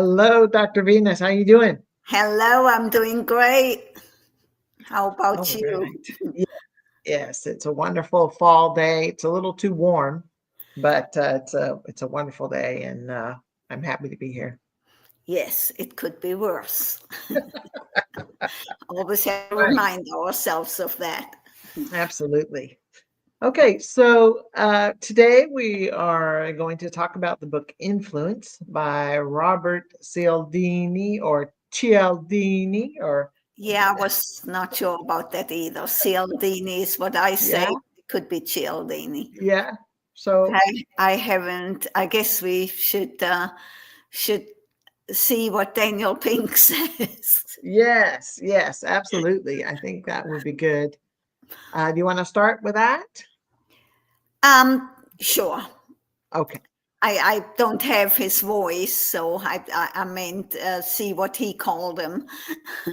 Hello, Dr. Venus. How you doing? Hello, I'm doing great. How about All you? right. Yes, it's a wonderful fall day. It's a little too warm, but it's a wonderful day, and I'm happy to be here. Yes, it could be worse. Always have to Right. remind ourselves of that. Absolutely. Okay, so today we are going to talk about the book Influence by Robert Cialdini or Cialdini or Yeah, I was not sure about that either. Cialdini is what I say. yeah, It could be Cialdini. yeah. So I haven't. I guess we should see what Daniel Pink says. yes, absolutely. I think that would be good. Do you want to start with that? Sure. Okay. I don't have his voice, so I meant see what he called him.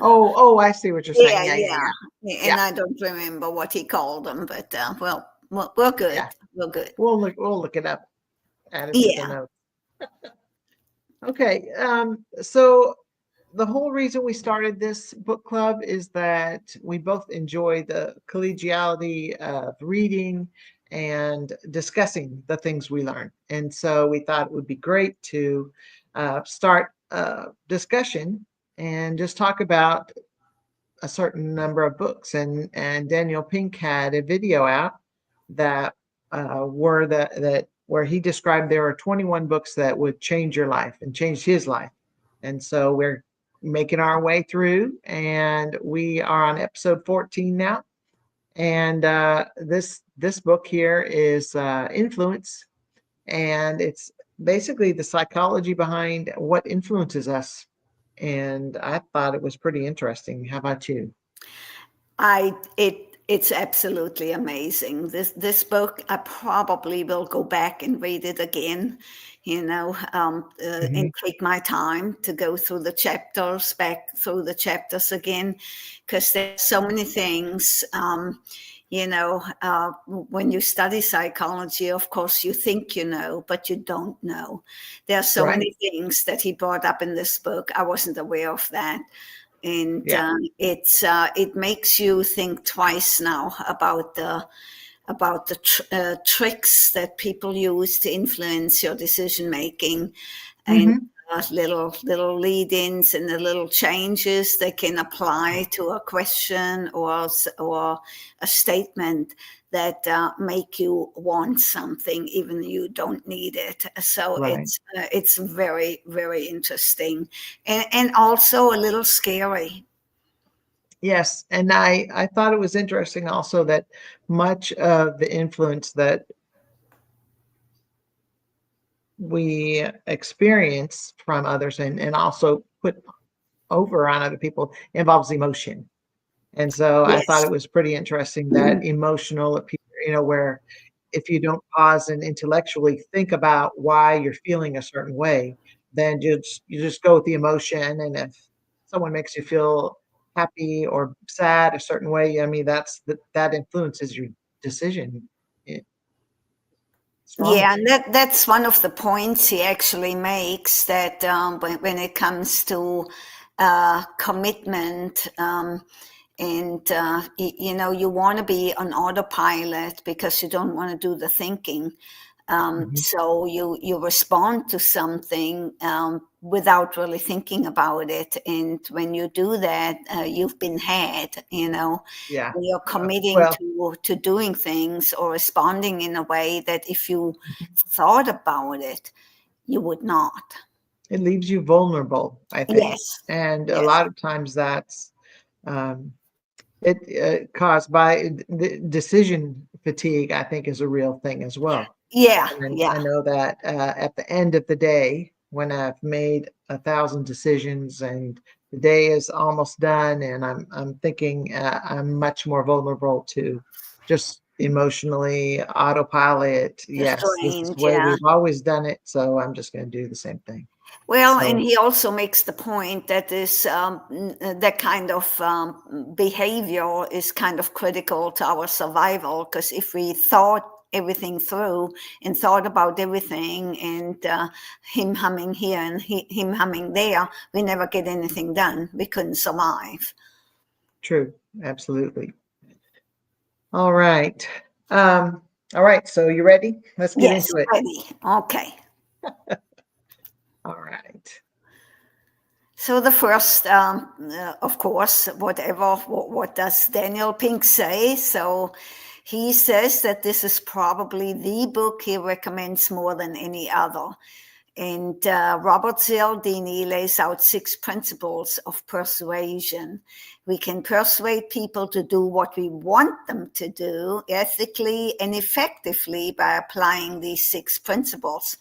Oh, I see what you're saying. Yeah, Yeah, yeah, yeah. yeah, And I don't remember what he called them, but we're good. yeah. We're good. We'll look it up, add it to the Yeah. notes. Okay. So the whole reason we started this book club is that we both enjoy the collegiality of reading and discussing the things we learn. And so we thought it would be great to start a discussion and just talk about a certain number of books. And Daniel Pink had a video out that were that where he described there are 21 books that would change your life and change his life. And so we're making our way through, and we are on episode 14 now. And this book here is Influence, and it's basically the psychology behind what influences us. And I thought it was pretty interesting. How about you? It's absolutely amazing. This book, I probably will go back and read it again, Mhm. and take my time to go through the chapters, back through the chapters again, because there's so many things. When you study psychology, of course, you think you know, but you don't know. There are so Right. many things that he brought up in this book. I wasn't aware of that, and Yeah. it makes you think twice now about the tricks that people use to influence your decision making, and Hmm. little lead-ins and the little changes they can apply to a question or a statement that make you want something even though you don't need it. So Right. it's very, very interesting, and also a little scary. Yes. And I thought it was interesting also that much of the influence that we experience from others and also put over on other people involves emotion. And so I thought Yes. it was pretty interesting that emotional, where if you don't pause and intellectually think about why you're feeling a certain way, then you just go with the emotion. And if someone makes you feel happy or sad a certain way, I mean that influences your decision eh, Yeah, strongly. and that's one of the points he actually makes, that when it comes to commitment, and you want to be on autopilot because you don't want to do the thinking. Mhm. So you respond to something without really thinking about it, and when you do that, you've been had. Yeah. You're committing Well, to doing things or responding in a way that if you mhm. thought about it, you would not. It leaves you vulnerable, I think. Yes. And a Yes. lot of times that's um, it caused by the decision fatigue, I think, is a real thing as well. Yeah. And Yeah. I know that at the end of the day, when I've made 1,000 decisions and the day is almost done, and I'm thinking I'm much more vulnerable to just emotionally autopilot. Yes, this is Strained. the way Yeah. we've always done it, so I'm just going to do the same thing. Well, and So, he also makes the point that that kind of behavior is kind of critical to our survival, because if we thought everything through and thought about everything, and him humming here and him humming there, we never get anything done. We couldn't survive. True. Absolutely. All right. All right. So you ready? Let's get Yes, into it. ready. Okay. All right. So the first, of course, what does Daniel Pink say? So he says that this is probably the book he recommends more than any other. And Robert Cialdini lays out 6 principles of persuasion. We can persuade people to do what we want them to do ethically and effectively by applying these 6 principles: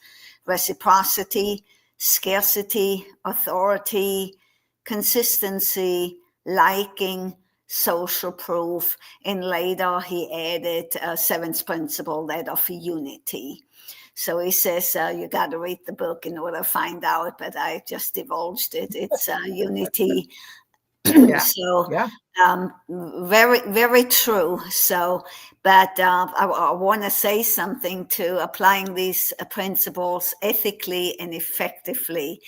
reciprocity, scarcity, authority, consistency, liking, social proof, and later he added a 7th principle, that of unity. So he says you got to read the book in order to find out, but I just divulged it. It's unity. Yeah. So Yeah. very, very true. So, but I want to say something to applying these principles ethically and effectively.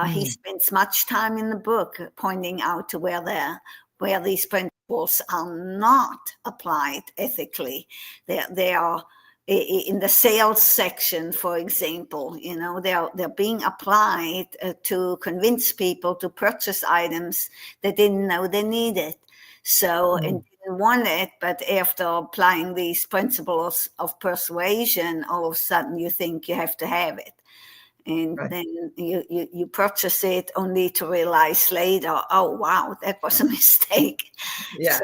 He spends much time in the book pointing out to where these principles are not applied ethically. They are in the sales section, for example. They're being applied to convince people to purchase items they didn't know they needed. So, and didn't want it, but after applying these principles of persuasion, all of a sudden you think you have to have it. And Right. then you purchase it only to realize later, oh wow, that was a mistake. Yeah.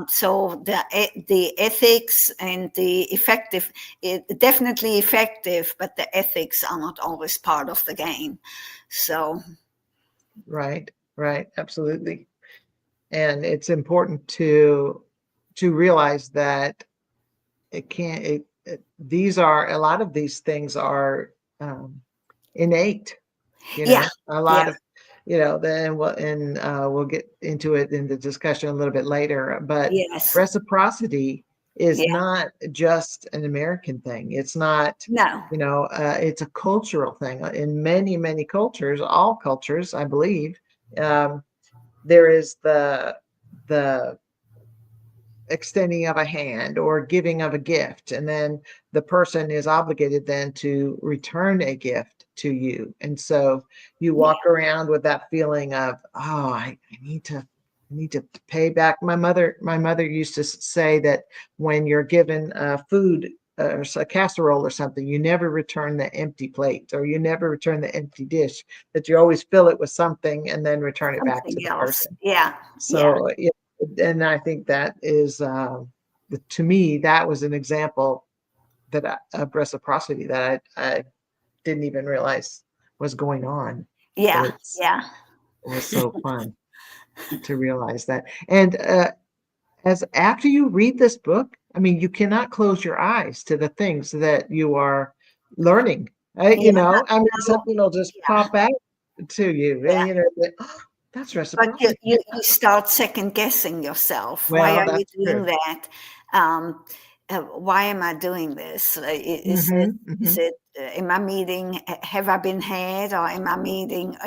So the ethics and the effective, definitely effective, but the ethics are not always part of the game. So Right. Absolutely. And it's important to realize that these are, a lot of these things are innate, yeah, a lot of, then we'll get into it in the discussion a little bit later, but yes, reciprocity is yeah, not just an American thing. It's not, no, it's a cultural thing. In many, many cultures, all cultures, I believe, there is the extending of a hand or giving of a gift, and then the person is obligated then to return a gift to you. And so you walk around with that feeling of, oh, I need to pay back. My mother used to say that when you're given food or a casserole or something, you never return the empty plate, or you never return the empty dish, that you always fill it with something and then return it back to something the else. person. Yeah, So and I think that is, to me, that was an example of reciprocity that I didn't even realize was going on. But yeah, it yeah. was so fun to realize that. And as after you read this book, I mean, you cannot close your eyes to the things that you are learning. I mean, No, something will just yeah, pop out to you, yeah. and oh, that's But reciprocity. you start second guessing yourself. Why Well, are you that's doing true. that? Um, why am I doing this? Is it am I meeting? Have I been had, or am I meeting?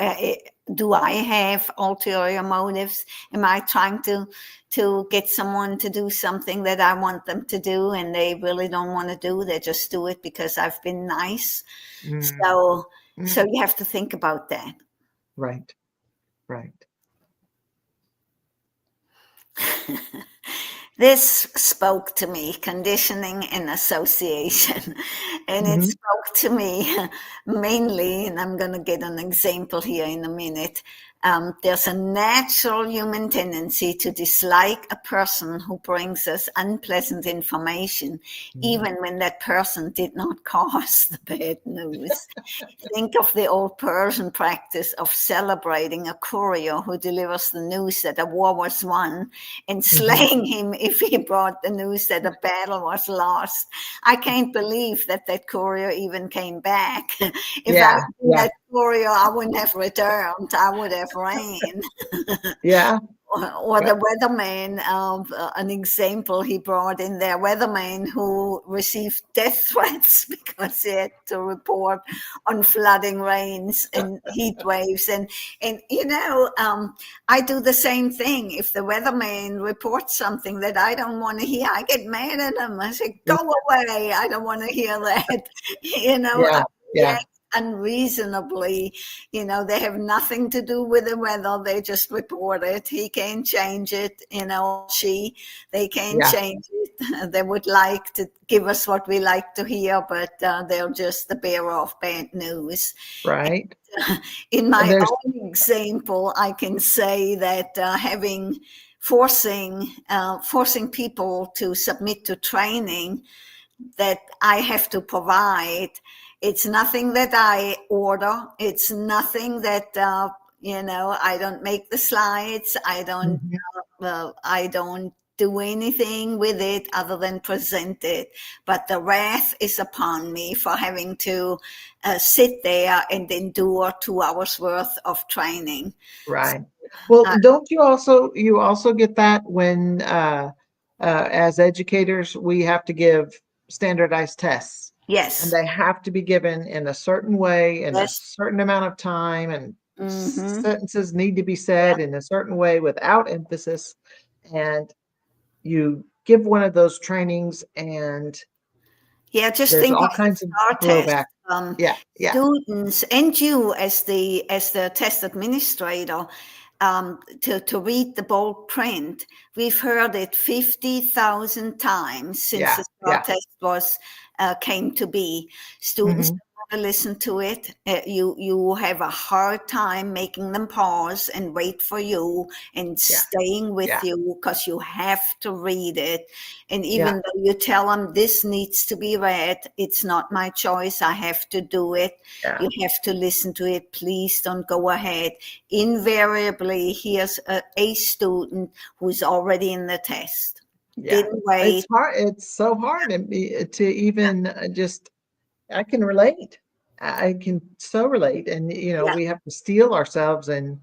Do I have ulterior motives? Am I trying to get someone to do something that I want them to do, and they really don't want to do? They just do it because I've been nice. Mm, So mm. you have to think about that. Right. This spoke to me, conditioning and association. And it Mhm. spoke to me mainly, and I'm going to get an example here in a minute. There's a natural human tendency to dislike a person who brings us unpleasant information, even when that person did not cause the bad news. Think of the old Persian practice of celebrating a courier who delivers the news that a war was won and slaying him if he brought the news that a battle was lost. I can't believe that courier even came back. If I Yeah, had been yeah, that courier, I wouldn't have returned. I would have ran. yeah, or the weatherman, an example he brought in there, weatherman who received death threats because he had to report on flooding rains and heat waves. And I do the same thing. If the weatherman reports something that I don't want to hear, I get mad at him. I say, go away. I don't want to hear that. Yeah, yeah, Unreasonably. They have nothing to do with the weather. They just report it. He can't change it. They can't yeah, change it. They would like to give us what we like to hear, but they're just the bearer of bad news. right. In And my there's, own example, I can say that forcing people to submit to training that I have to provide. It's nothing that I order. It's nothing that I don't make the slides. I don't. I don't do anything with it other than present it. But the wrath is upon me for having to sit there and endure 2 hours worth of training. right. Well, don't you also get that when as educators we have to give standardized tests, and Yes. they have to be given in a certain way in a Yes. certain amount of time, and Mm-hmm. sentences need to be said in a certain way without emphasis, and you give one of those trainings and Yeah, just there's think all of the kinds of STAR test. blowback. Yeah, yeah, Students and you as the test administrator, to read the bold print. We've heard it 50,000 times since yeah, the STAR yeah. test came to be. Students Hmm. don't want to listen to it. You have a hard time making them pause and wait for you and Yeah, staying with yeah, you because you have to read it. And yeah, even though you tell them this needs to be read, it's not my choice. I have to do it. yeah, You have to listen to it. Please don't go ahead. Invariably, here's a student who's already in the test. yeah. Didn't It's wait. hard. It's so hard to even just. I can relate. I can so relate, and Yeah, we have to steel ourselves and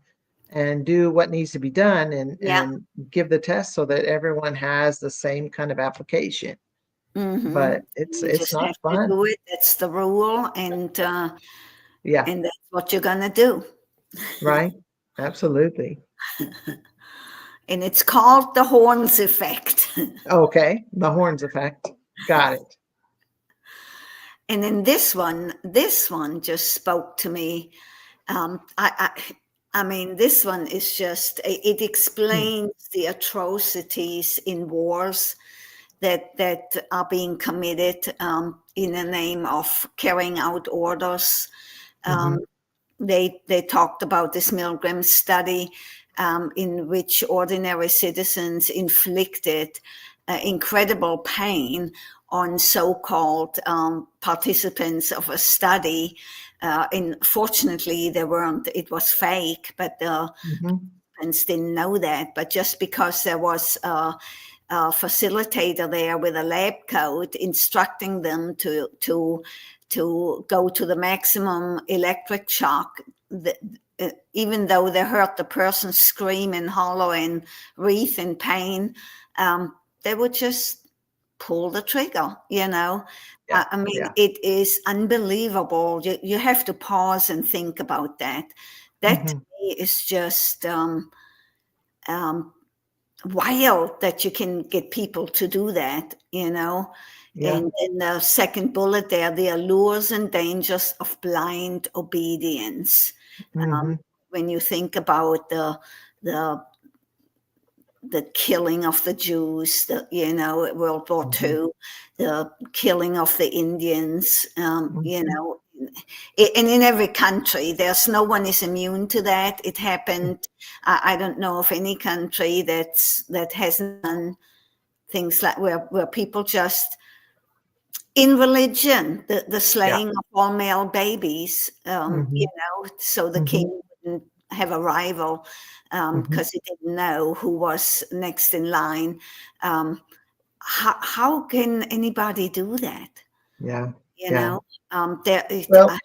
do what needs to be done, yeah. and give the test so that everyone has the same kind of application. Mm-hmm. But it's You it's just not have to fun. do it. That's the rule, Yeah, and that's what you're gonna do. right. Absolutely. And it's called the Horns effect. Okay, the horns effect. Got it. And then this one just spoke to me. I mean, this one is just, it Hmm. explains the atrocities in wars that are being committed in the name of carrying out orders. Hmm. Um, they talked about this Milgram study in which ordinary citizens inflicted incredible pain on so-called participants of a study. And fortunately, they weren't. It was fake, but the Hmm. participants didn't know that. But just because there was a facilitator there with a lab coat instructing them to go to the maximum electric shock, even though they heard the person scream and holler and writhe in pain, they would just pull the trigger. Yeah, I mean, yeah. it is unbelievable. You have to pause and think about that. That to Hmm. me is just um, wild that you can get people to do that. Yeah. And then the second bullet there, the allures and dangers of blind obedience. Hmm. When you think about the killing of the Jews, World War Hmm. II, the killing of the Indians, Hmm. and in every country, there's no one is immune to that. It happened. I don't know of any country that hasn't done things like where people just in religion, the Yeah. slaying of all male babies, Hmm. so the Hmm. king wouldn't have a rival Hmm. because he didn't know who was next in line. How can anybody do that? Yeah. You Yeah. know, there. Well,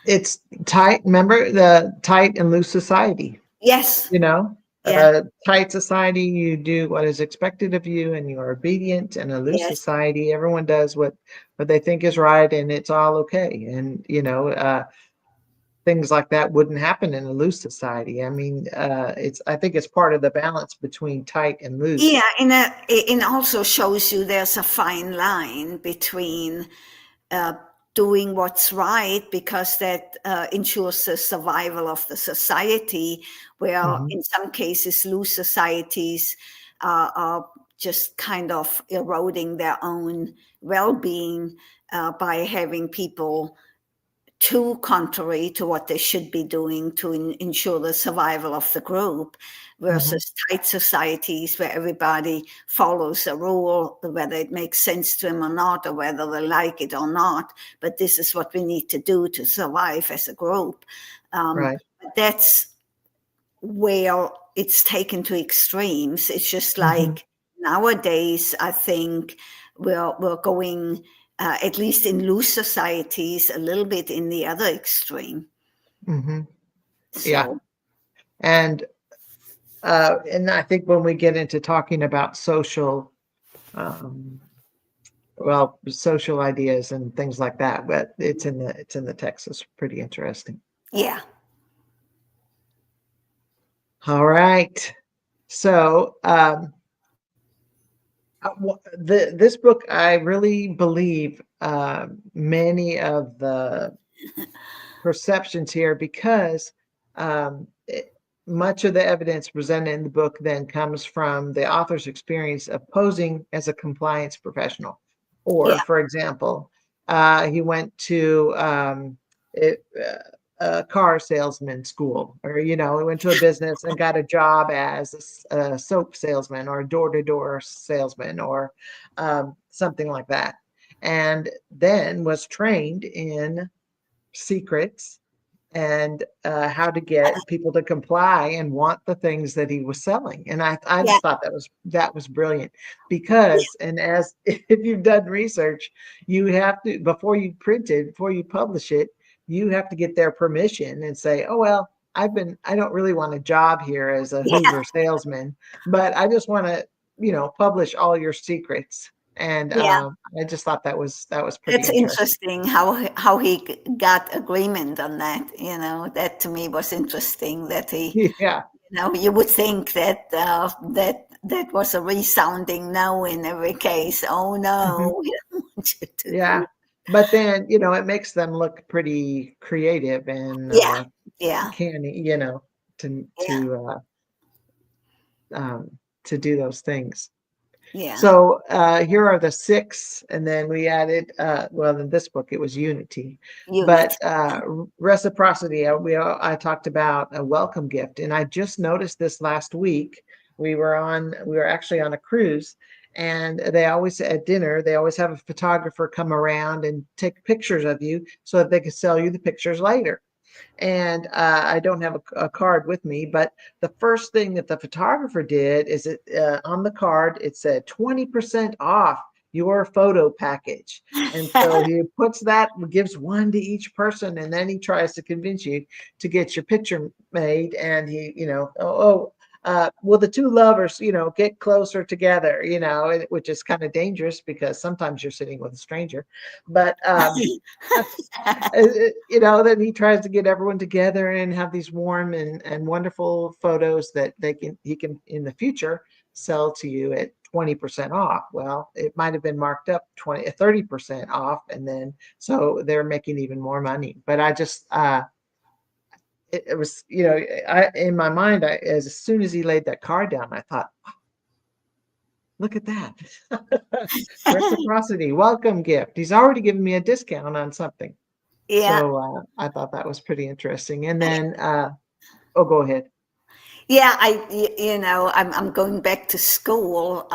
it's tight. Remember the tight and loose society, Yes. you know? Yeah. Tight society, you do what is expected of you and you are obedient. In a loose Yes. society, everyone does what they think is right and it's all okay. And, things like that wouldn't happen in a loose society. I mean, I think it's part of the balance between tight and Yeah, loose. it also shows you there's a fine line between uh, doing what's right because that ensures the survival of the society, where Hmm. in some cases loose societies are just kind of eroding their own well-being by having people too contrary to what they should be doing to ensure the survival of the group, Hmm. versus tight societies where everybody follows a rule, whether it makes sense to them or not, or whether they like it or not. But this is what we need to do to survive as a group. Right. That's where it's taken to extremes. It's just Hmm. like nowadays, I think we're going, at least in loose societies, a little bit in the other extreme. Hmm. Yeah. So And I think when we get into talking about um, social ideas and things like that, but it's in the text. It's pretty interesting. yeah, All right. So, this book, I really believe many of the perceptions here because um, it, much of the evidence presented in the book then comes from the author's experience of posing as a compliance professional. Or, yeah, for example, he went to a car salesman school, or he went to a business and got a job as a soap salesman or a door-to-door salesman or something like that, and then was trained in secrets and how to get people to comply and want the things that he was selling. And I yeah, just thought that was brilliant because, and as if you've done research, you have to, before you publish it, you have to get their permission and say, oh, well, I don't really want a job here as a yeah, Hoover salesman, but I just want to, publish all your secrets. And yeah. I just thought that was pretty That's interesting. interesting how he got agreement on that. That to me was interesting. That he, Yeah. you would think that that was a resounding no in every case. Oh Mhm. no, we don't want you to do. Yeah. But then, it makes them look pretty creative and Yeah, yeah, canny, to yeah, um, to do those things. yeah. So here are the six, and then we added, well, in this book it was unity, Unit. but reciprocity. I talked about a welcome gift, and I just noticed this last week. We were actually on a cruise, and they always at dinner they always have a photographer come around and take pictures of you so that they can sell you the pictures later. And I don't have a card with me, but the first thing that the photographer did is on the card it said 20% off your photo package. And so he puts that, gives one to each person, and then he tries to convince you to get your picture made. And he, will the two lovers, get closer together, which is kind of dangerous because sometimes you're sitting with a stranger. But then he tries to get everyone together and have these warm and wonderful photos that he can in the future sell to you at 20% off. Well, it might have been marked up 30% off, and then so they're making even more money. But I just it was, I in my mind, as soon as he laid that card down, I thought, look at that. Reciprocity, welcome gift. He's already given me a discount on something. Yeah, So I thought that was pretty interesting. And then, oh, go ahead. yeah. I'm going back to school.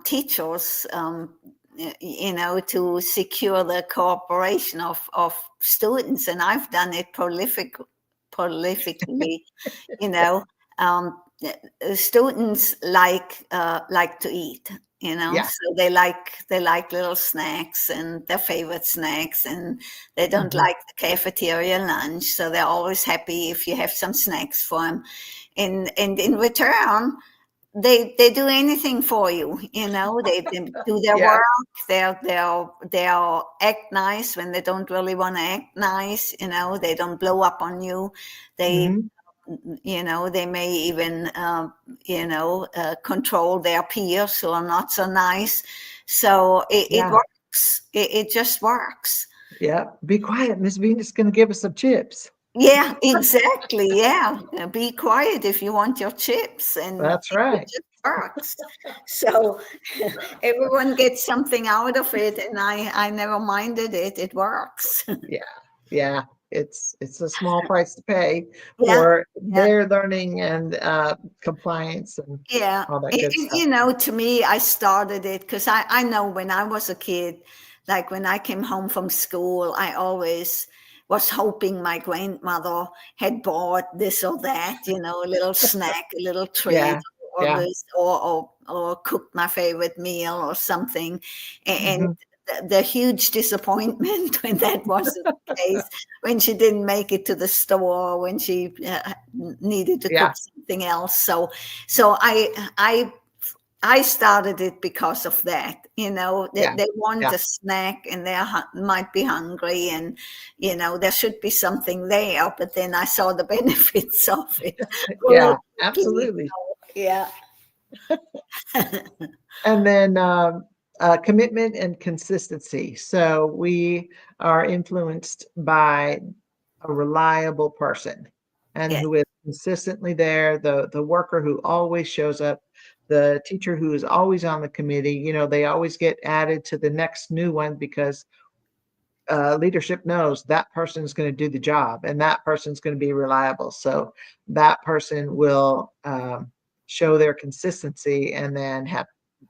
Teachers. To secure the cooperation of students, and I've done it prolifically. you know Students like to eat, Yeah. so they like little snacks and their favorite snacks, and they don't Hmm. like the cafeteria lunch, so they're always happy if you have some snacks for them. and in return, they do anything for you. They do their Yeah. work. They'll act nice when they don't really want to act nice. They don't blow up on you. They Mhm. they may even control their peers who are not so nice. So it Yeah. works. It just works. Yeah. Be quiet. Miss Venus is going to give us some chips. Yeah, exactly. Yeah. Be quiet if you want your chips, and That's it right. just works. So everyone gets something out of it, and I never minded it. It works. Yeah. Yeah. It's a small price to pay Yeah. for Yeah. their learning and compliance and Yeah. all that good stuff. To me, I started it because I know when I was a kid, like when I came home from school, I always was hoping my grandmother had bought this or that, a little snack, a little treat, Yeah. or Yeah. this, or cooked my favorite meal or something. And Hmm. the huge disappointment when that wasn't the case, when she didn't make it to the store, when she needed to Yeah. cook something else. So I started it because of that. Yeah. They want Yeah. a snack and they might be hungry, and there should be something there. But then I saw the benefits of it really Yeah. quickly. Absolutely. Yeah. And then commitment and consistency. So we are influenced by a reliable person and Yeah. who is consistently there, the worker who always shows up, the teacher who is always on the committee. They always get added to the next new one because leadership knows that person is going to do the job and that person is going to be reliable. So that person will show their consistency and then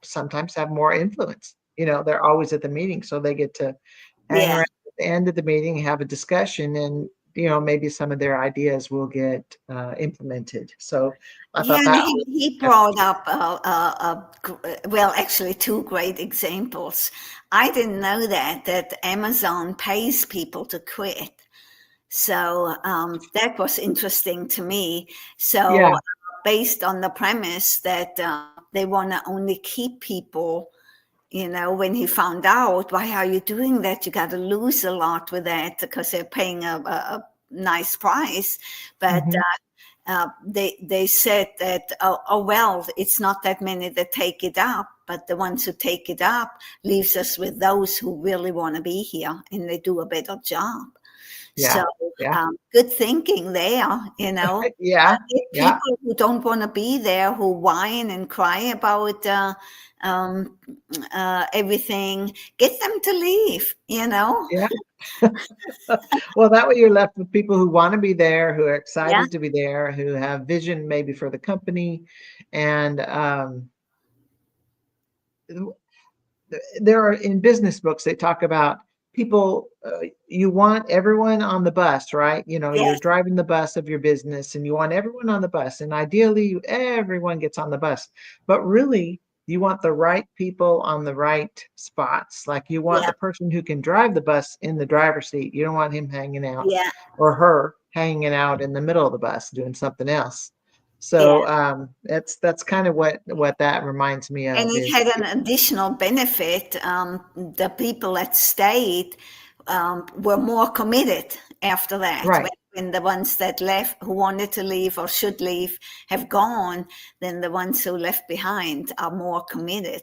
sometimes have more influence. They're always at the meeting, so they get to hang Yeah. around at the end of the meeting, have a discussion, and maybe some of their ideas will get implemented. So I Yeah, thought and that he was brought up, well, actually, two great examples. I didn't know that Amazon pays people to quit. So that was interesting to me. So yeah. based on the premise that they want to only keep people, when he found out, why are you doing that? You got to lose a lot with that because they're paying a nice price. But Hmm. they said that, oh, well, it's not that many that take it up, but the ones who take it up leaves us with those who really want to be here and they do a better job. So Yeah. Yeah. good thinking there, Yeah. Get Yeah. people who don't want to be there, who whine and cry about um, everything, get them to leave. Yeah. Well, that way you're left with people who want to be there, who are Yeah, excited to be there, who have vision maybe for the company. And there are in business books, they talk about people, you want everyone on the bus, right? You're yes, driving the bus of your business and you want everyone on the bus. And ideally, everyone gets on the bus. But really, you want the right people on the right spots. Like you want yeah, the person who can drive the bus in the driver's seat. You don't want him hanging out yeah, or her hanging out in the middle of the bus doing something else. yeah. So that's kind of what that reminds me And of it is had an additional benefit. The people that stayed were more committed after that. right. When the ones that left, who wanted to leave or should leave, have gone, then the ones who left behind are more committed.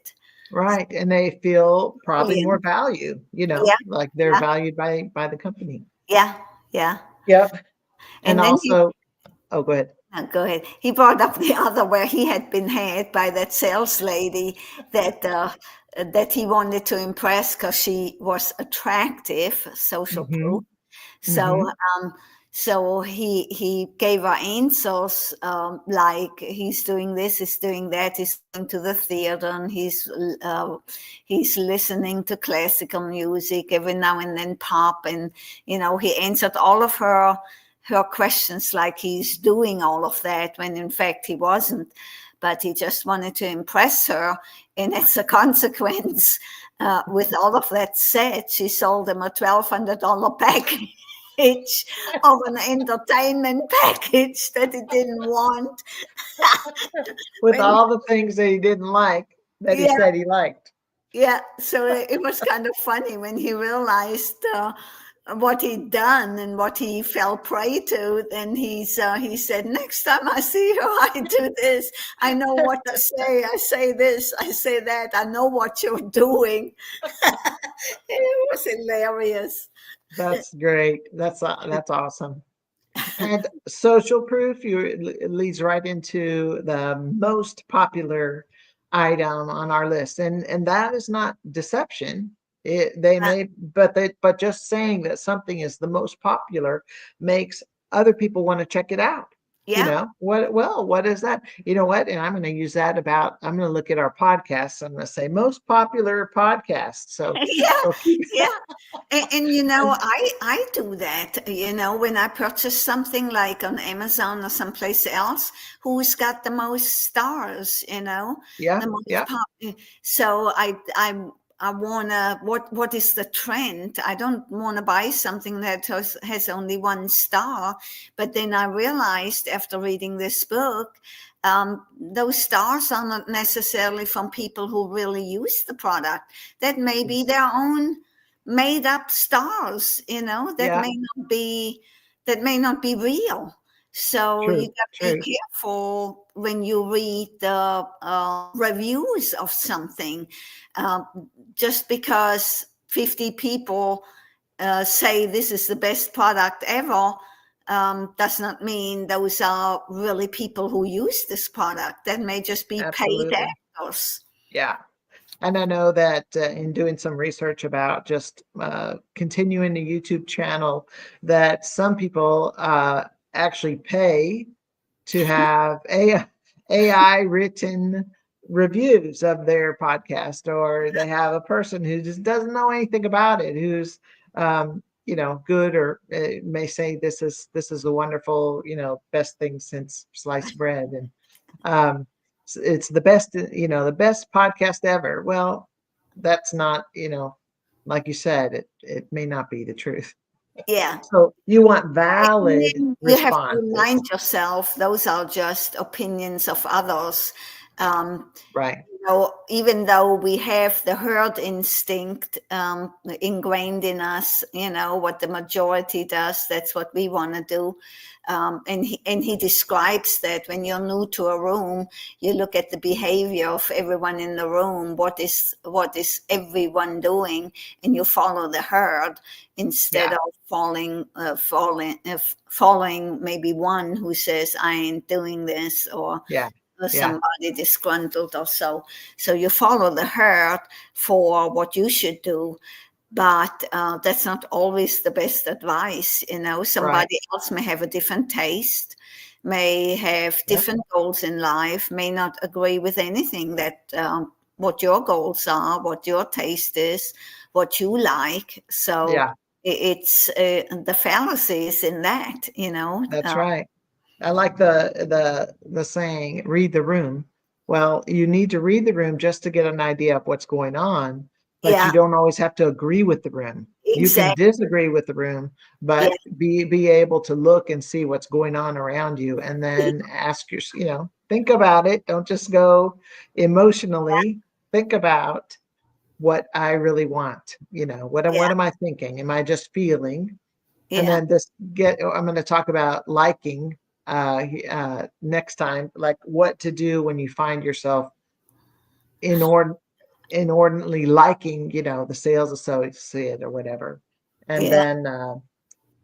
Right, and they feel probably more Brilliant. value, Yeah, like they're yeah, valued by the company. yeah, yeah. Yep, and And then also oh, go ahead. go ahead. He brought up the other where he had been had by that sales lady that he wanted to impress because she was attractive, social proof. Mhm, So, mhm. he gave her answers like he's doing this, he's doing that, he's going to the theater, and he's listening to classical music every now and then, pop, and he answered all of her questions like he's doing all of that when in fact he wasn't, but he just wanted to impress her, and as a consequence. With all of that said, she sold him a $1,200 package. package of an entertainment package that he didn't want. With When, all the things that he didn't like that he yeah, said he liked. yeah. So it was kind of funny when he realized what he'd done and what he fell prey to. Then he said, "Next time I see you, I do this. I know what to say. I say this. I say that. I know what you're doing." It was hilarious. That's great. That's awesome. And social proof, it leads right into the most popular item on our list, and that is not deception. They Uh, may, but just saying that something is the most popular makes other people want to check it out. yeah. What is that? You know what? And I'm going to use that I'm going to look at our podcasts. I'm going to say most popular podcast. Yeah, So keep, yeah. And I do that, when I purchase something like on Amazon or someplace else, who's got the most stars, yeah, the most yeah, so I wanna, what is the trend? I don't want to buy something that has only one star. But then I realized after reading this book, those stars are not necessarily from people who really use the product. That may be their own made up stars, that yeah, may not be real. So you true, got to be true. careful when you read the reviews of something. Um, just because 50 people say this is the best product ever, does not mean those are really people who use this product. That may just be paid Absolutely. actors. Yeah. And I know that in doing some research about just continuing the YouTube channel, that some people actually pay to have AI written reviews of their podcast, or they have a person who just doesn't know anything about it, who's good, or may say this is a wonderful, best thing since sliced bread, and um, it's the best, the best podcast ever. Well, that's not, like you said, it may not be the truth. Yeah. So you want And valid then you have to responses, remind yourself those are just opinions of others. Um, right? Even though we have the herd instinct ingrained in us, what the majority does, that's what we want to do. And he describes that when you're new to a room, you look at the behavior of everyone in the room. What is everyone doing, and you follow the herd instead Yeah, of following maybe one who says I ain't doing this, or yeah, yeah, somebody disgruntled or so. So you follow the herd for what you should do, but that's not always the best advice. right. Somebody else may have a different taste, may have Yeah, different goals in life, may not agree with anything that what your goals are, what your taste is, what you like. So yeah, it's the fallacies in that. that's right. I like the saying, read the room. Well, you need to read the room just to get an idea of what's going on, but you Yeah, don't always have to agree with the room. You can exactly. disagree with the room, Yeah, but be able to look and see what's going on around you, and then ask think about it. Don't just go emotionally. Think about what I really want. What yeah, am I thinking? Am I just feeling? And yeah. then I'm going to talk about liking next time, like what to do when you find yourself inord inordinately liking, the sales associate or whatever. And Yeah, then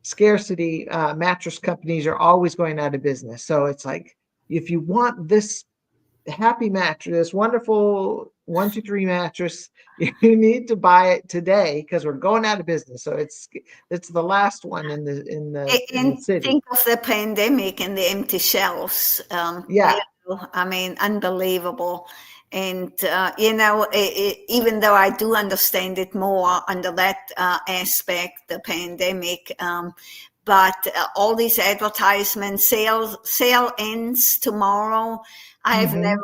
scarcity, mattress companies are always going out of business. So it's like, if you want this happy mattress, wonderful 1, 2, 3 mattress, you need to buy it today because we're going out of business. So it's the last one in the and city. think of the pandemic and the empty shelves. Yeah. I mean, unbelievable. And even though I do understand it more under that aspect, the pandemic, but all these advertisements, sale ends tomorrow. I have Hmm. never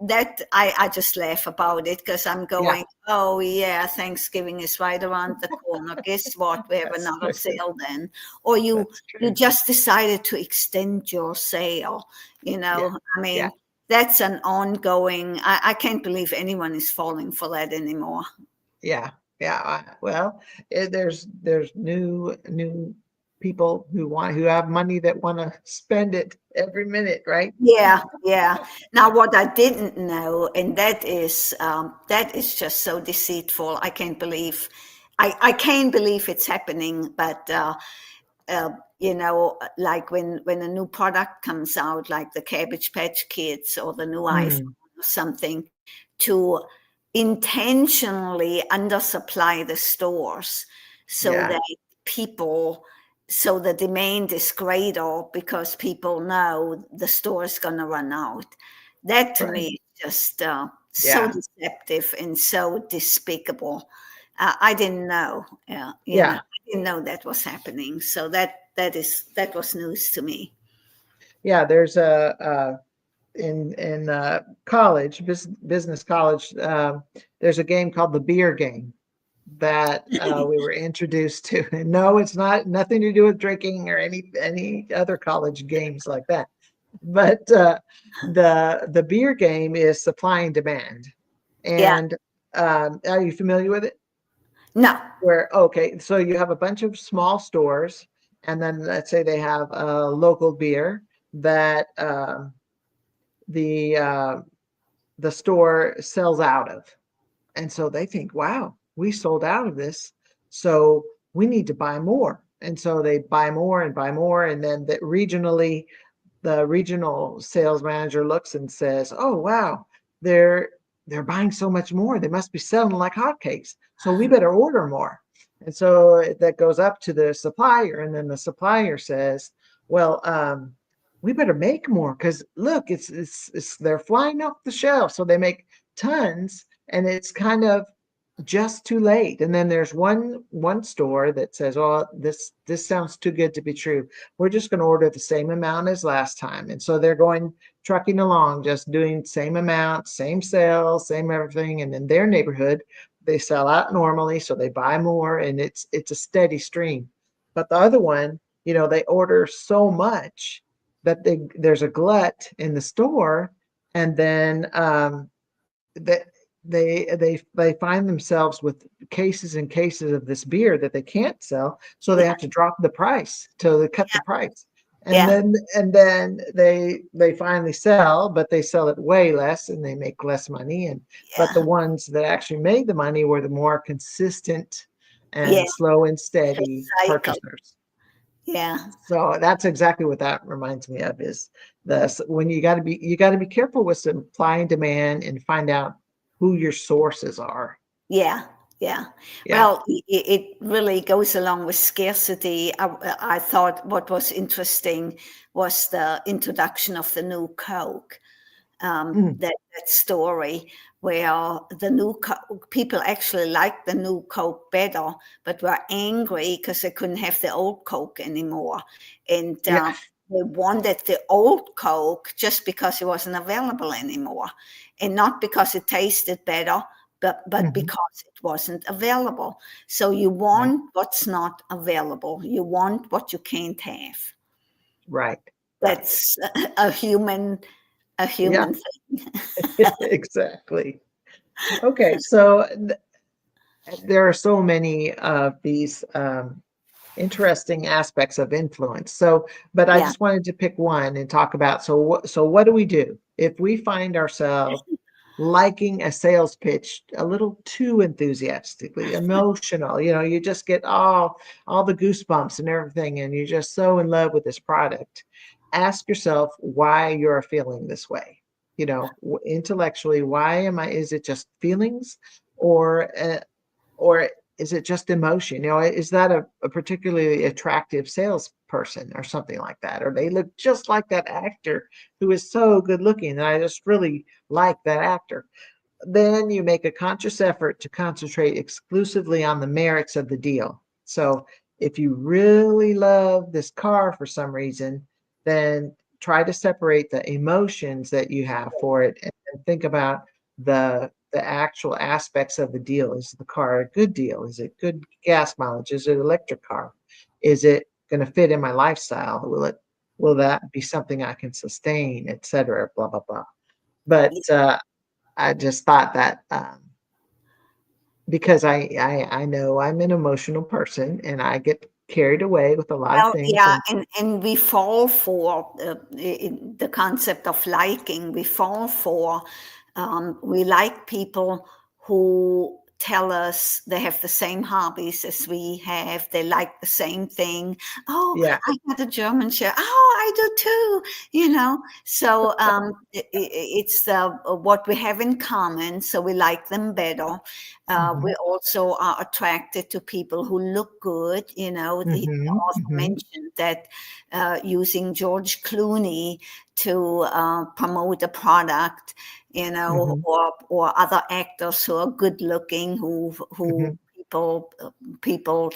that I just laugh about it because I'm Yeah, going, oh yeah, Thanksgiving is right around the corner. Guess what? We have that's another true. sale then. Or you That's you true. just decided to extend your sale. Yeah, I yeah, mean, that's an ongoing. I can't believe anyone is falling for that anymore. yeah, yeah. Well, there's new people who have money that want to spend it every minute, right? Yeah, yeah. Now, what I didn't know, and that is just so deceitful. I can't believe it's happening. But like when a new product comes out, like the Cabbage Patch Kids or the new iPhone Mm, or something, to intentionally undersupply the stores so yeah, that people so the demand is greater because people know the store is going to run out. That to right. me is just so Yeah, deceptive and so despicable. I didn't know, yeah, I didn't know that was happening. So that was news to me. yeah. There's in college, business college. There's a game called the beer game that we were introduced to. And no, it's not nothing to do with drinking or any other college games like that. But the beer game is supply and demand. Yeah. And are you familiar with it? No. Where okay, so you have a bunch of small stores, and then let's say they have a local beer that the uh, the store sells out of. And so they think, wow, we sold out of this. So we need to buy more. And so they buy more and buy more. And then the regional sales manager looks and says, oh, wow, they're they're buying so much more. They must be selling like hotcakes. So we better order more. And so that goes up to the supplier. And then the supplier says, well, we better make more because look, it's they're flying off the shelf. So they make tons, and it's kind of just too late. And then there's one store that says, "Oh, this sounds too good to be true. We're just going to order the same amount as last time." And so they're going trucking along, just doing same amount, same sales, same everything. And in their neighborhood, they sell out normally, so they buy more, and it's a steady stream. But the other one, they order so much that there's a glut in the store, and then that they find themselves with cases and cases of this beer that they can't sell, so they Yeah. have to drop the price till they cut the price. And Yeah. then they finally sell, but they sell it way less and they make less money. And but the Yeah. ones that actually made the money were the more consistent Yeah. and slow and steady Cycle. purchasers. Yeah. So that's exactly what that reminds me of, is when you got to be careful with supply and demand and find out who your sources are. Yeah, yeah. Yeah. Well, it really goes along with scarcity. I thought what was interesting was the introduction of the new Coke. Mm, That story where the new people actually liked the new Coke better, but were angry because they couldn't have the old Coke anymore, and yeah. they wanted the old Coke just because it wasn't available anymore, and not because it tasted better, but Mhm. because it wasn't available. So you Right. want what's not available. You want what you can't have. Right. Right. That's a human a Yeah. human thing. Exactly. Okay. So there are so many of these interesting aspects of influence. So, but I Yeah. just wanted to pick one and talk about. So what do we do if we find ourselves liking a sales pitch a little too enthusiastically, emotional? You just get all the goosebumps and everything, and you're just so in love with this product. Ask yourself why you're feeling this way. Intellectually, why am I? Is it just feelings, or or is it just emotion? Is that a particularly attractive salesperson or something like that? Or they look just like that actor who is so good looking, and I just really like that actor. Then you make a conscious effort to concentrate exclusively on the merits of the deal. So if you really love this car for some reason, then try to separate the emotions that you have for it and and think about the actual aspects of the deal. Is the car a good deal? Is it good gas mileage? Is it an electric car? Is it going to fit in my lifestyle? Will that be something I can sustain, et cetera, blah, blah, blah. But I just thought that because I know I'm an emotional person and I get carried away with a lot of Well, things. yeah, And and we fall for the concept of liking. We fall for, we like people who tell us they have the same hobbies as we have. They like the same thing. Oh, yeah, I got a German shirt. Oh, I do too. So it's what we have in common. So we like them better. We also are attracted to people who look good. The author mentioned that using George Clooney to promote a product, or other actors who are good looking, who people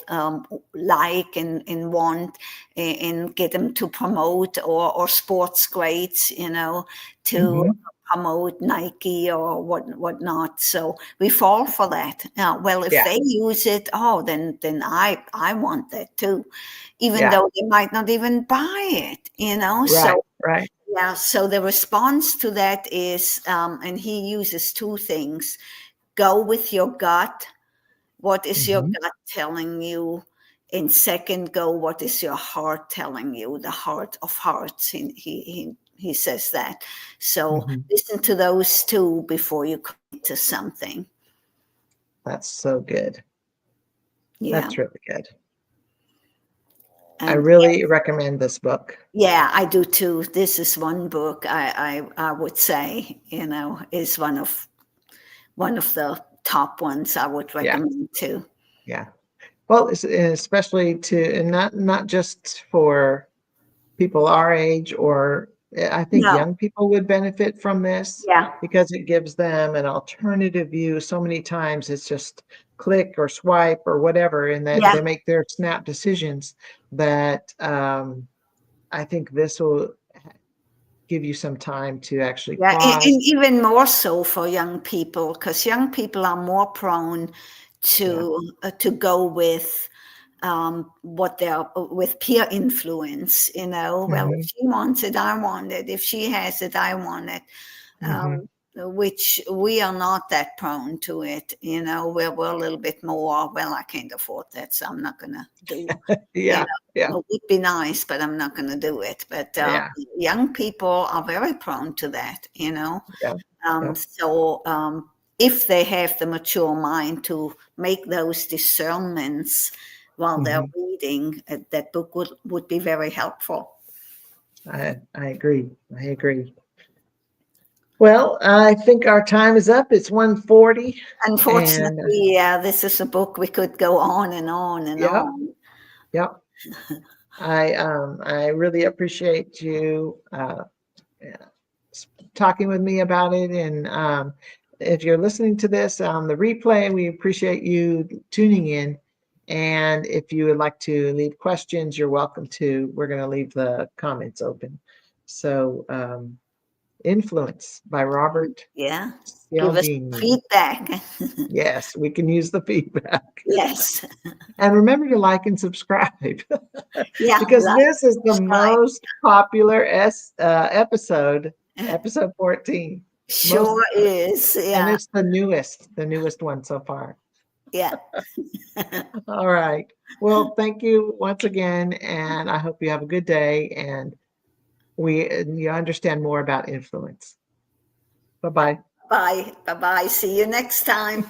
like and want, and get them to promote, or sports greats, to promote Nike or whatnot. So we fall for that. Well, if yeah, they use it, then I want that too, even yeah, though they might not even buy it. right, So right. yeah. So the response to that is, and he uses two things: go with your gut. What is your gut telling you? And second, go, what is your heart telling you? The heart of hearts. He says that. So listen to those two before you commit to something. That's so good. Yeah. That's really good. I And really recommend this book. yeah, I do too. This is one book I would say, is one of the top ones I would Yeah, recommend too. yeah. Well, especially and not just for people our age, or I think No. young people would benefit from this Yeah. because it gives them an alternative view. So many times it's just click or swipe or whatever, and that Yeah. they make their snap decisions. That I think this will give you some time to actually Yeah, and pause. even more so for young people, because young people are more prone Yeah. to go with what they're with peer influence. Well, if Hmm. she wants it, I want it. If she has it, I want it. Hmm. Which we are not that prone to it. We're a little bit more. Well, I can't afford that, so I'm not gonna do. Yeah. Yeah. It would be nice, but I'm not going to do it. But Yeah. young people are very prone to that. Yeah. Yeah. So if they have the mature mind to make those discernments while they're Hmm. reading, that book would be very helpful. I agree. I agree. Well, I think our time is up. It's 1:40, and Unfortunately, yeah, this is a book we could go on and on and yeah, on. yeah. I really appreciate you talking with me about it. And if you're listening to this on the replay, we appreciate you tuning in. And if you would like to leave questions, you're welcome to. We're going to leave the comments open. So, Influence by Robert Yeah, give us Cialdini. feedback. Yes, we can use the feedback. Yes, And remember to like and subscribe yeah, because like, this is the subscribe. most popular episode 14. Most, Sure is. and Yeah, it's the newest one so far. yeah. All right. Well, thank you once again, and I hope you have a good day and you understand more about influence. Bye-bye. Bye. Bye bye. See you next time.